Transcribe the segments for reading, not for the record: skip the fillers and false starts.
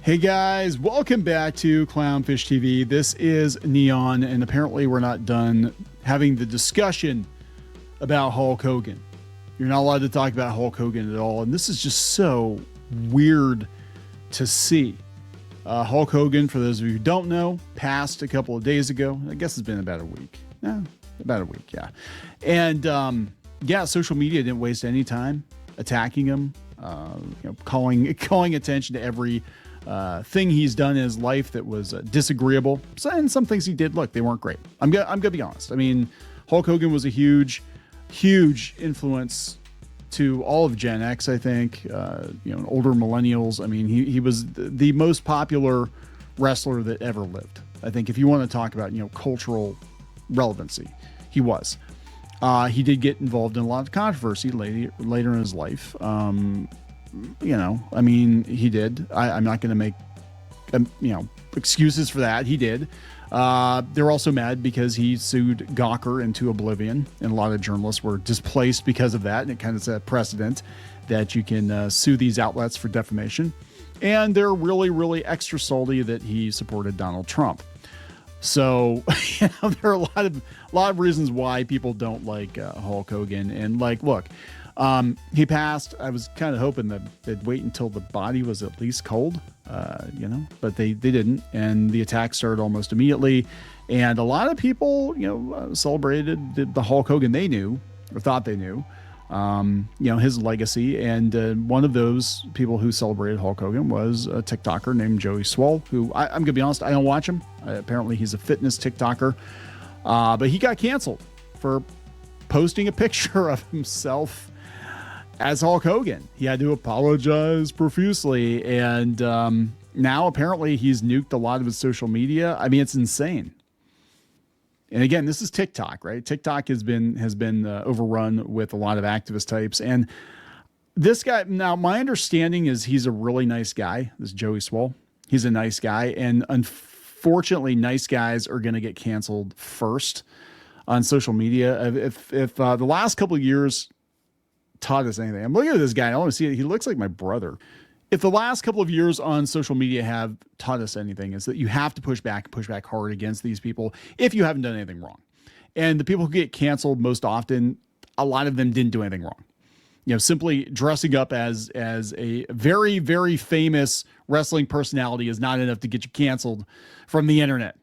Hey guys, welcome back to Clownfish TV. This is Kneon, and apparently we're not done having the discussion about Hulk Hogan. You're not allowed to talk about Hulk Hogan at all, and this is just so weird to see. Hulk Hogan, for those of you who don't know, passed a couple of days ago. I guess it's been about a week. Yeah. And social media didn't waste any time attacking him, calling attention to every thing he's done in his life that was disagreeable. And some things he did, look, they weren't great. I'm gonna be honest. I mean, Hulk Hogan was a huge influence to all of Gen X, I think, older millennials. I mean, he was the most popular wrestler that ever lived. I think if you want to talk about, cultural relevancy, he was. He did get involved in a lot of controversy later in his life. He did. I'm not going to make, excuses for that. He did. They're also mad because he sued Gawker into oblivion, and a lot of journalists were displaced because of that. And it kind of set a precedent that you can sue these outlets for defamation. And they're really, really extra salty that he supported Donald Trump. So, there are a lot of reasons why people don't like Hulk Hogan. And look, he passed. I was kind of hoping that they'd wait until the body was at least cold, but they didn't. And the attack started almost immediately. And a lot of people, celebrated the Hulk Hogan they knew or thought they knew, his legacy. And one of those people who celebrated Hulk Hogan was a TikToker named Joey Swoll, who I'm going to be honest, I don't watch him. Apparently he's a fitness TikToker, but he got canceled for posting a picture of himself as Hulk Hogan. He had to apologize profusely, and now apparently he's nuked a lot of his social media. I mean, it's insane. And again, this is TikTok, right? TikTok has been overrun with a lot of activist types, and this guy. Now, my understanding is he's a really nice guy. This Joey Swoll, he's a nice guy, and unfortunately, nice guys are going to get canceled first on social media. If the last couple of years taught us anything, I'm looking at this guy, I want to see it. He looks like my brother. If the last couple of years on social media have taught us anything, is that you have to push back hard against these people if you haven't done anything wrong. And the people who get canceled most often, a lot of them didn't do anything wrong. Simply dressing up as a very, very famous wrestling personality is not enough to get you canceled from the internet,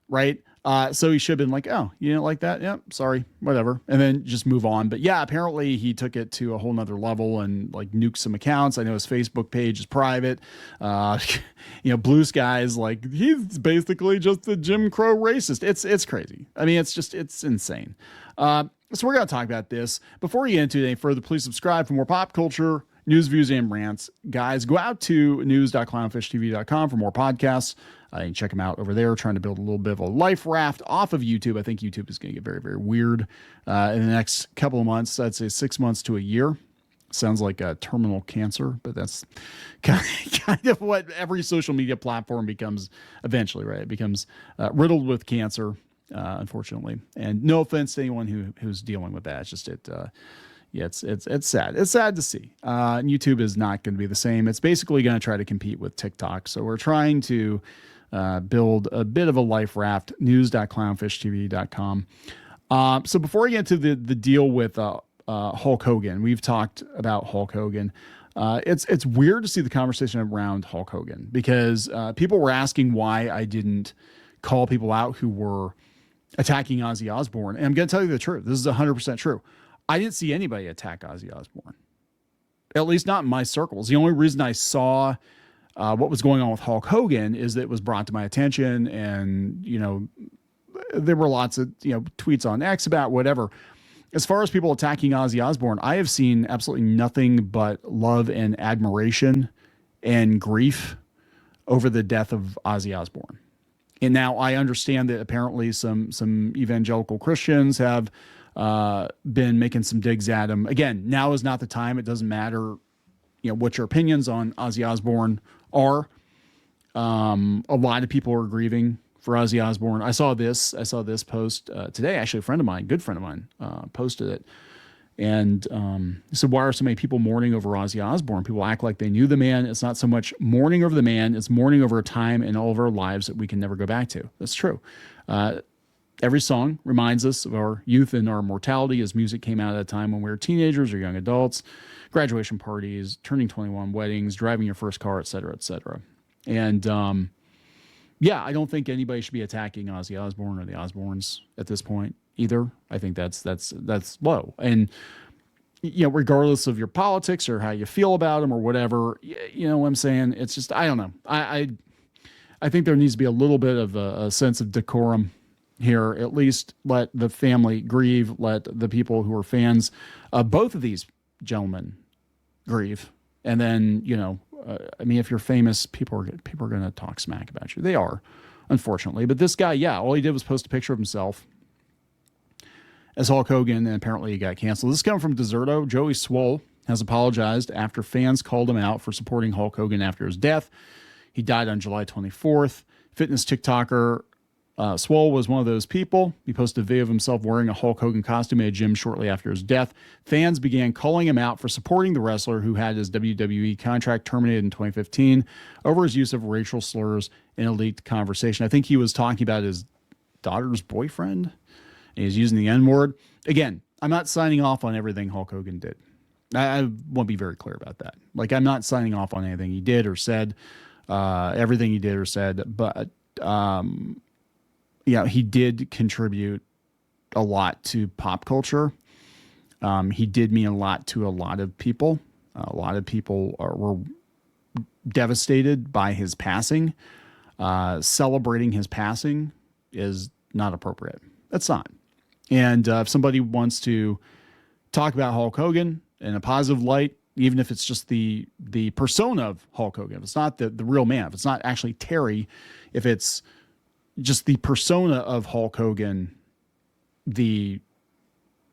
right? So he should have been like, oh, you didn't like that? Yeah, sorry, whatever. And then just move on. But yeah, apparently he took it to a whole nother level and nuked some accounts. I know his Facebook page is private. Blue Sky's he's basically just a Jim Crow racist. It's crazy. I mean, it's insane. So we're going to talk about this. Before we get into any further, please subscribe for more pop culture, news, views, and rants. Guys, go out to news.clownfishtv.com for more podcasts. You can check them out over there, trying to build a little bit of a life raft off of YouTube. I think YouTube is going to get very, very weird in the next couple of months. I'd say 6 months to a year. Sounds like a terminal cancer, but that's kind of what every social media platform becomes eventually, right? It becomes riddled with cancer, unfortunately. And no offense to anyone who's dealing with that. It's just it's sad. It's sad to see. YouTube is not going to be the same. It's basically going to try to compete with TikTok. So we're trying to build a bit of a life raft. news.clownfishtv.com. So before we get to the deal with Hulk Hogan, we've talked about Hulk Hogan. It's weird to see the conversation around Hulk Hogan because people were asking why I didn't call people out who were attacking Ozzy Osbourne. And I'm going to tell you the truth. This is 100% true. I didn't see anybody attack Ozzy Osbourne, at least not in my circles. The only reason I saw what was going on with Hulk Hogan is that it was brought to my attention, and there were lots of tweets on X about whatever. As far as people attacking Ozzy Osbourne, I have seen absolutely nothing but love and admiration and grief over the death of Ozzy Osbourne. And now I understand that apparently some evangelical Christians have been making some digs at him. Again, now is not the time. It doesn't matter, what your opinions on Ozzy Osbourne are. A lot of people are grieving for Ozzy Osbourne. I saw this post today. Actually, good friend of mine, posted it. And so why are so many people mourning over Ozzy Osbourne? People act like they knew the man. It's not so much mourning over the man. It's mourning over a time in all of our lives that we can never go back to. That's true. Every song reminds us of our youth and our mortality, as music came out at a time when we were teenagers or young adults, graduation parties, turning 21, weddings, driving your first car, et cetera, et cetera. And yeah, I don't think anybody should be attacking Ozzy Osbourne or the Osbournes at this point either. I think that's low. And regardless of your politics or how you feel about them or whatever, you know what I'm saying? It's just, I don't know. I think there needs to be a little bit of a sense of decorum here. At least let the family grieve. Let the people who are fans of both of these gentlemen grieve. And then, I mean, if you're famous, people are going to talk smack about you. They are, unfortunately. But this guy, all he did was post a picture of himself as Hulk Hogan, and apparently he got canceled. This is coming from Deserto. Joey Swoll has apologized after fans called him out for supporting Hulk Hogan after his death. He died on July 24th. Fitness TikToker Swoll was one of those people. He posted a video of himself wearing a Hulk Hogan costume at a gym shortly after his death. Fans began calling him out for supporting the wrestler who had his WWE contract terminated in 2015 over his use of racial slurs in a leaked conversation. I think he was talking about his daughter's boyfriend, and he's using the N-word. Again, I'm not signing off on everything Hulk Hogan did. I want to be very clear about that. Like, I'm not signing off on anything he did or said, everything he did or said, but he did contribute a lot to pop culture. He did mean a lot to a lot of people. A lot of people were devastated by his passing. Celebrating his passing is not appropriate. That's not. And if somebody wants to talk about Hulk Hogan in a positive light, even if it's just the persona of Hulk Hogan, if it's not the real man, if it's not actually Terry, if it's just the persona of Hulk Hogan, the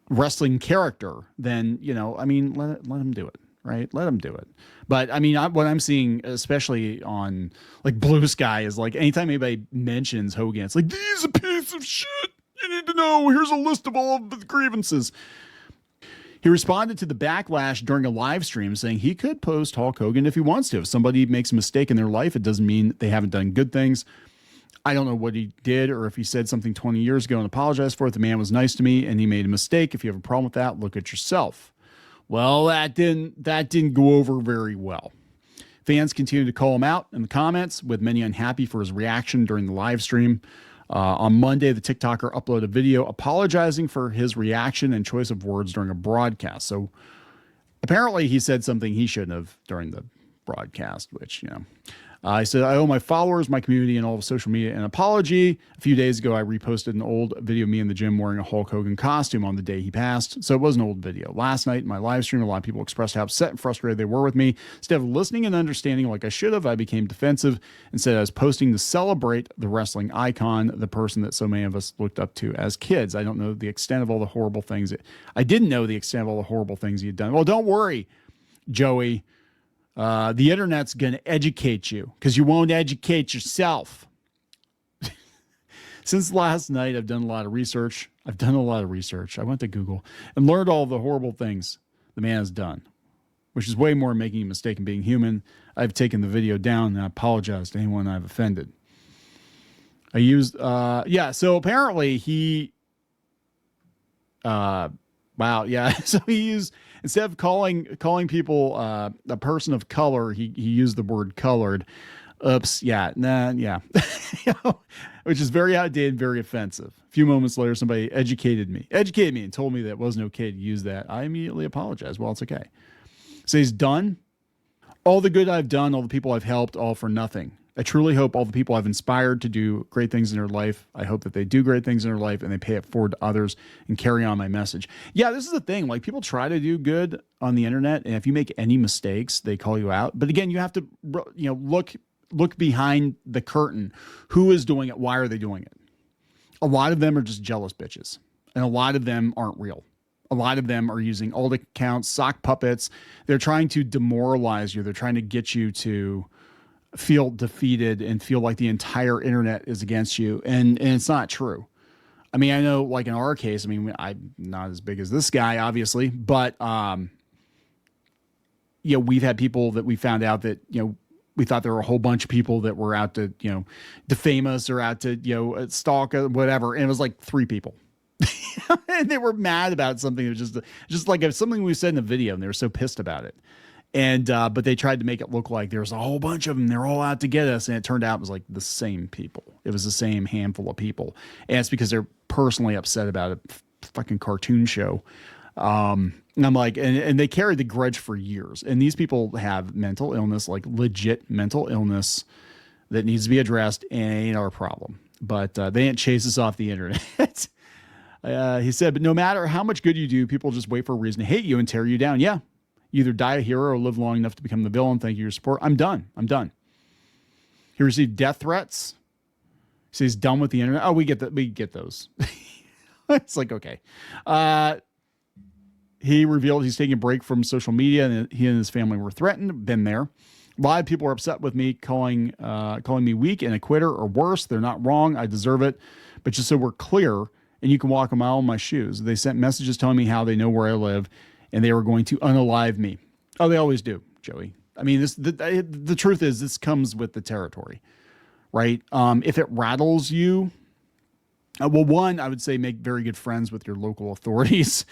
wrestling character, then, I mean, let him do it, right? Let him do it. But I mean, what I'm seeing, especially on like Blue Sky, is like anytime anybody mentions Hogan, it's like, he's a piece of shit. You need to know. Here's a list of all of the grievances. He responded to the backlash during a live stream saying he could post Hulk Hogan if he wants to. If somebody makes a mistake in their life, it doesn't mean they haven't done good things. I don't know what he did or if he said something 20 years ago and apologized for it. The man was nice to me and he made a mistake. If you have a problem with that, look at yourself. Well, that didn't go over very well. Fans continued to call him out in the comments, with many unhappy for his reaction during the live stream. On Monday, the TikToker uploaded a video apologizing for his reaction and choice of words during a broadcast. So apparently he said something he shouldn't have during the broadcast, which, I said, I owe my followers, my community, and all of social media an apology. A few days ago, I reposted an old video of me in the gym wearing a Hulk Hogan costume on the day he passed. So it was an old video. Last night in my live stream, a lot of people expressed how upset and frustrated they were with me. Instead of listening and understanding like I should have, I became defensive. Instead, I was posting to celebrate the wrestling icon, the person that so many of us looked up to as kids. I don't know the extent of all the horrible things. I didn't know the extent of all the horrible things he had done. Well, don't worry, Joey. The internet's going to educate you because you won't educate yourself. Since last night, I've done a lot of research. I went to Google and learned all the horrible things the man has done, which is way more making a mistake and being human. I've taken the video down and I apologize to anyone I've offended. I used, so apparently he, wow, yeah. So he used, instead of calling people a person of color, he used the word colored. Oops, yeah, which is very outdated, very offensive. A few moments later, somebody educated me and told me that it wasn't okay to use that. I immediately apologized. Well, it's okay. So he's done. All the good I've done, all the people I've helped, all for nothing. I truly hope all the people I've inspired to do great things in their life, I hope that they do great things in their life and they pay it forward to others and carry on my message. Yeah, this is the thing. Like, people try to do good on the internet, and if you make any mistakes, they call you out. But again, you have to, look behind the curtain. Who is doing it? Why are they doing it? A lot of them are just jealous bitches, and a lot of them aren't real. A lot of them are using old accounts, sock puppets. They're trying to demoralize you. They're trying to get you to feel defeated and feel like the entire internet is against you. And it's not true. I mean, I know like in our case, I mean, I'm not as big as this guy, obviously, but, we've had people that we found out that, we thought there were a whole bunch of people that were out to, defame us or out to, stalk, whatever. And it was like 3 people. And they were mad about something. It was just like something we said in the video, and they were so pissed about it. And, but they tried to make it look like there's a whole bunch of them. They're all out to get us. And it turned out it was like the same people. It was the same handful of people. And it's because they're personally upset about a fucking cartoon show. And I'm like, and they carried the grudge for years. And these people have mental illness, like legit mental illness that needs to be addressed, and it ain't our problem. But they didn't chase us off the internet. He said, but no matter how much good you do, people just wait for a reason to hate you and tear you down. Yeah. You either die a hero or live long enough to become the villain. Thank you for your support. I'm done. He received death threats. He says he's done with the internet. Oh, we get that. We get those. It's like, okay. He revealed he's taking a break from social media, and he and his family were threatened. Been there. A lot of people are upset with me, calling me weak and a quitter or worse. They're not wrong. I deserve it. But just so we're clear, and you can walk a mile in my shoes, they sent messages telling me how they know where I live, and they were going to unalive me. Oh, they always do, Joey. I mean, the truth is this comes with the territory, right? If it rattles you, well, one, I would say make very good friends with your local authorities,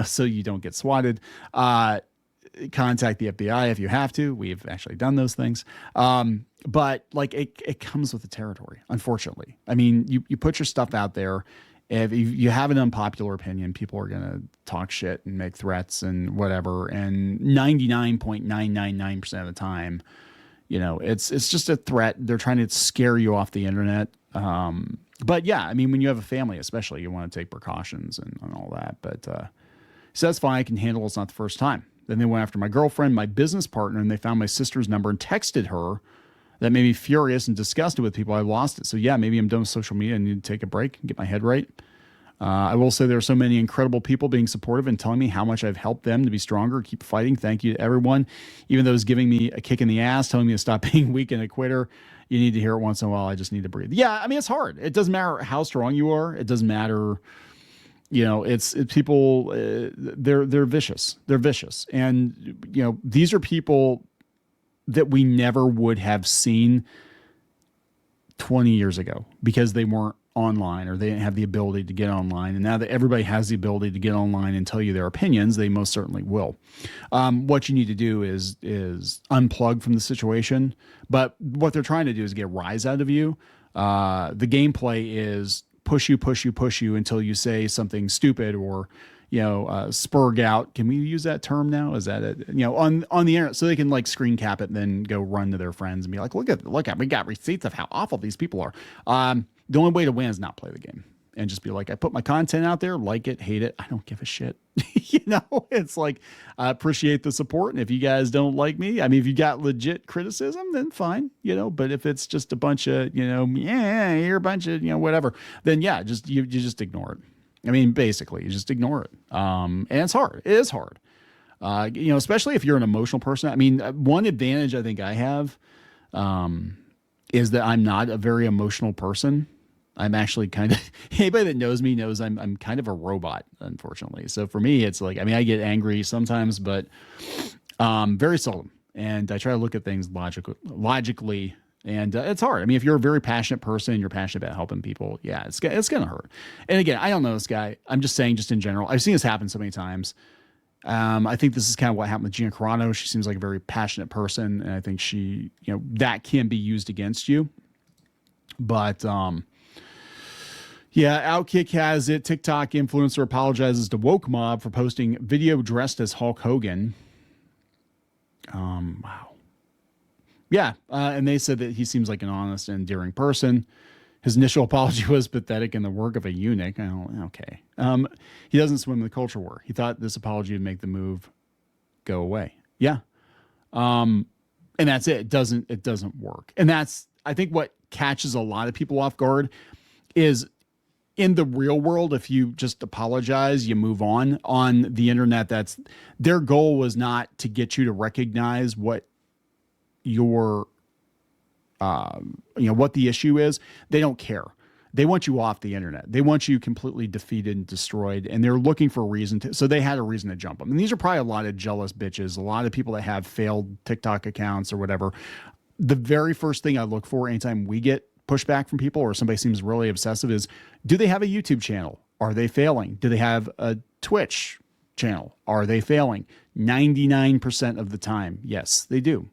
so you don't get swatted. Contact the FBI if you have to. We've actually done those things. But like it comes with the territory, unfortunately. I mean, you put your stuff out there. If you have an unpopular opinion, people are going to talk shit and make threats and whatever. And 99.999% of the time, it's just a threat. They're trying to scare you off the internet. But yeah, I mean, when you have a family, especially, you want to take precautions and all that. But so that's fine. I can handle it. It's not the first time. Then they went after my girlfriend, my business partner, and they found my sister's number and texted her. That made me furious and disgusted with people. I lost it. So yeah, maybe I'm done with social media. I need to take a break and get my head right. I will say there are so many incredible people being supportive and telling me how much I've helped them to be stronger, keep fighting. Thank you to everyone. Even those giving me a kick in the ass, telling me to stop being weak and a quitter. You need to hear it once in a while. I just need to breathe. Yeah, I mean, it's hard. It doesn't matter how strong you are. It doesn't matter. It's people, they're vicious. They're vicious. And, these are people that we never would have seen 20 years ago because they weren't online or they didn't have the ability to get online. And now that everybody has the ability to get online and tell you their opinions, they most certainly will. What you need to do is unplug from the situation. But what they're trying to do is get a rise out of you. The gameplay is push you until you say something stupid or, spurg out. Can we use that term now? Is that it? On the internet, so they can like screen cap it and then go run to their friends and be like, look at, we got receipts of how awful these people are. The only way to win is not play the game and just be like, I put my content out there, like it, hate it. I don't give a shit. It's like, I appreciate the support. And if you guys don't like me, I mean, if you got legit criticism, then fine, but if it's just a bunch of, you're a bunch of, whatever, then yeah, you just ignore it. I mean, basically, you just ignore it. And it's hard. It is hard. Especially if you're an emotional person. I mean, one advantage I think I have is that I'm not a very emotional person. I'm actually kind of, anybody that knows me knows I'm kind of a robot, unfortunately. So for me, it's like, I mean, I get angry sometimes, but very seldom. And I try to look at things logically. And it's hard. I mean, if you're a very passionate person and you're passionate about helping people, yeah, it's going to hurt. And again, I don't know this guy. I'm just saying, just in general, I've seen this happen so many times. I think this is kind of what happened with Gina Carano. She seems like a very passionate person. And I think she, that can be used against you. But, yeah, Outkick has it. TikTok influencer apologizes to Woke Mob for posting video dressed as Hulk Hogan. Wow. Yeah, and they said that he seems like an honest and endearing person. His initial apology was pathetic in the work of a eunuch. Oh, okay. He doesn't swim in the culture war. He thought this apology would make the move go away. Yeah. And that's it. It doesn't work. And that's, I think, what catches a lot of people off guard is in the real world, if you just apologize, you move on the internet. That's their goal was not to get you to recognize what your, what the issue is. They don't care. They want you off the internet. They want you completely defeated and destroyed, and they're looking for a reason to. So they had a reason to jump them. And these are probably a lot of jealous bitches, a lot of people that have failed TikTok accounts or whatever. The very first thing I look for anytime we get pushback from people or somebody seems really obsessive is, do they have a YouTube channel? Are they failing? Do they have a Twitch channel? Are they failing? 99% of the time, yes, they do.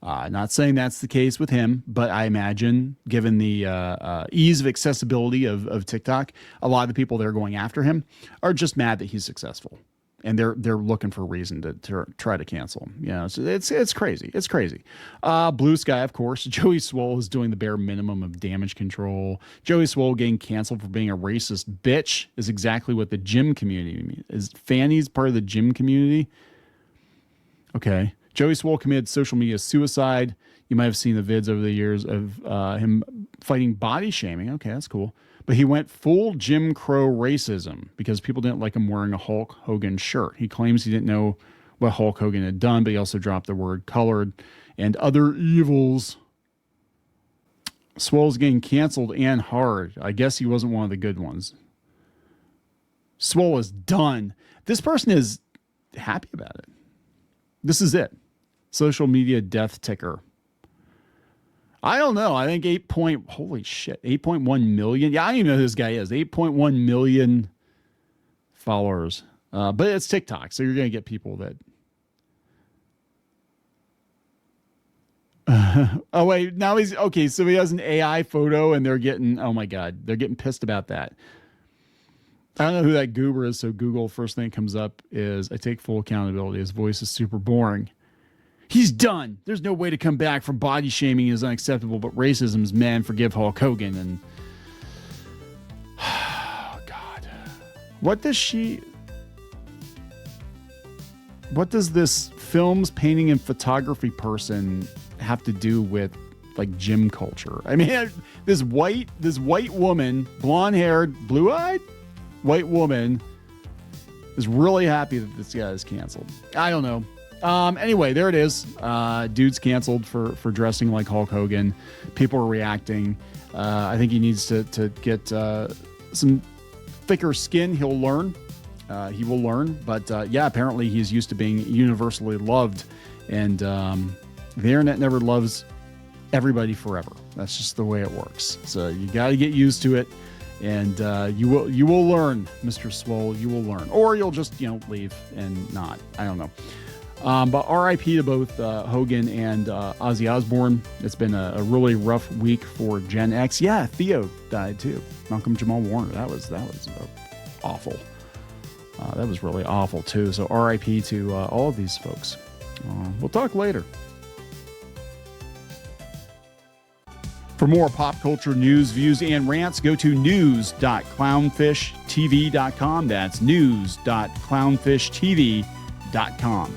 Not saying that's the case with him, but I imagine given the ease of accessibility of TikTok, a lot of the people that are going after him are just mad that he's successful. And they're looking for a reason to try to cancel him. You know, so it's crazy. It's crazy. Blue Sky, of course. Joey Swoll is doing the bare minimum of damage control. Joey Swoll getting canceled for being a racist bitch is exactly what the gym community means. Is Fanny's part of the gym community? Okay. Joey Swoll committed social media suicide. You might have seen the vids over the years of him fighting body shaming. Okay, that's cool. But he went full Jim Crow racism because people didn't like him wearing a Hulk Hogan shirt. He claims he didn't know what Hulk Hogan had done, but he also dropped the word colored and other evils. Swoll's getting canceled and hard. I guess he wasn't one of the good ones. Swoll is done. This person is happy about it. This is it. Social media death ticker. I don't know. I think 8.1 million. Yeah, I don't even know who this guy is. 8.1 million followers. But it's TikTok, so you're going to get people that... oh, wait. Now he's... Okay, so he has an AI photo, and they're getting... Oh, my God. They're getting pissed about that. I don't know who that goober is, so Google, first thing that comes up is, I take full accountability. His voice is super boring. He's done. There's no way to come back from body shaming is unacceptable, but racism is man, forgive Hulk Hogan. And oh, God. What does this films, painting, and photography person have to do with like gym culture? I mean, this white woman, blonde-haired, blue-eyed white woman is really happy that this guy is canceled. I don't know. Anyway, there it is. Dude's canceled for dressing like Hulk Hogan. People are reacting. I think he needs to get some thicker skin. He'll learn. He will learn. But yeah, apparently he's used to being universally loved. And the internet never loves everybody forever. That's just the way it works. So you got to get used to it. And you will learn, Mr. Swoll. You will learn. Or you'll just, leave and not. I don't know. But RIP to both Hogan and Ozzy Osbourne. It's been a really rough week for Gen X. Yeah, Theo died too. Malcolm Jamal Warner. That was awful. That was really awful too. So RIP to all of these folks. We'll talk later. For more pop culture news, views, and rants, go to news.clownfishtv.com. That's news.clownfishtv.com.